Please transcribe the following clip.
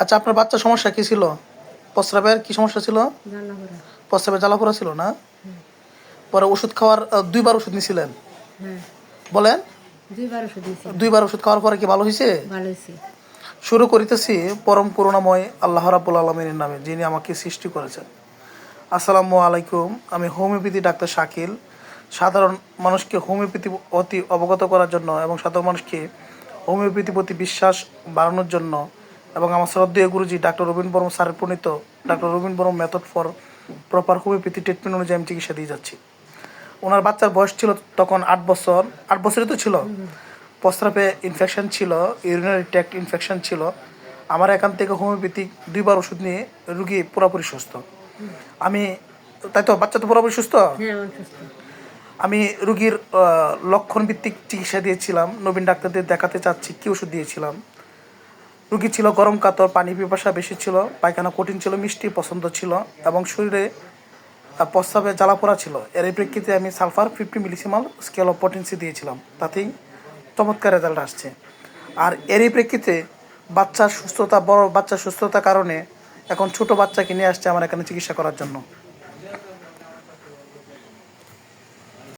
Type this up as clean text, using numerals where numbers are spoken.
আচ্ছা, আপনার বাচ্চার সমস্যা কি ছিল? প্রস্রাবের কি সমস্যা ছিল? জ্বালাপোড়া। প্রস্রাবে জ্বালাপোড়া ছিল না? পরে ওষুধ খাওয়ার ২ বার ওষুধ নিছিলেন? হ্যাঁ, বলেন? ২ বার ওষুধ দিয়েছিলাম। ২ বার ওষুধ খাওয়ার পরে কি ভালো হইছে? ভালো হয়েছে। শুরু করিতেছি পরম করুণাময় আল্লাহ রাব্বুল আলামিনের নামে, যিনি আমাকে সৃষ্টি করেছেন। আসসালামু আলাইকুম। আমি হোমিওপ্যাথি ডাক্তার শাকিল। সাধারণ মানুষকে হোমিওপ্যাথি অতি অবগত করার জন্য এবং সাধারণ মানুষকে হোমিওপ্যাথি প্রতি বিশ্বাস বাড়ানোর জন্য এবং আমার শ্রদ্ধেয় গুরুজি ডাক্তার রবীন বর্মা স্যারের প্রণীত ডাক্তার Rabin Barma method for proper homeopathy treatment অনুযায়ী আমি চিকিৎসা দিয়ে যাচ্ছি। ওনার বাচ্চার বয়স ছিল তখন ৮ বছর। ৮ বছরই তো ছিল। প্রস্রাবে ইনফেকশন ছিল, ইউরিনারি ট্র্যাক্ট ইনফেকশন ছিল। আমার এখান থেকে হোমিওপ্যাথিক ২ বার ওষুধ নিয়ে রুগী পুরোপুরি সুস্থ। আমি, তাই তো? বাচ্চা তো পুরোপুরি সুস্থ। হ্যাঁ, অসুস্থ। আমি রুগীর লক্ষণ ভিত্তিক চিকিৎসা দিয়েছিলাম। নবীন ডাক্তারদের দেখাতে চাচ্ছি কী ওষুধ দিয়েছিলাম। রুগী ছিল গরম কাতর, পানি পিপাসা বেশি ছিল, পায়খানা কঠিন ছিল, মিষ্টি পছন্দ ছিল এবং শরীরে প্রস্রাবে জ্বালাপোড়া ছিল। এর এই প্রেক্ষিতে আমি sulphur 50 millesimal scale of potency দিয়েছিলাম, তাতেই চমৎকার রেজাল্ট আসছে। আর এরই প্রেক্ষিতে বাচ্চার সুস্থতা, বড় বাচ্চার সুস্থতার কারণে এখন ছোট বাচ্চাকে নিয়ে আসছে আমার এখানে চিকিৎসা করার জন্য।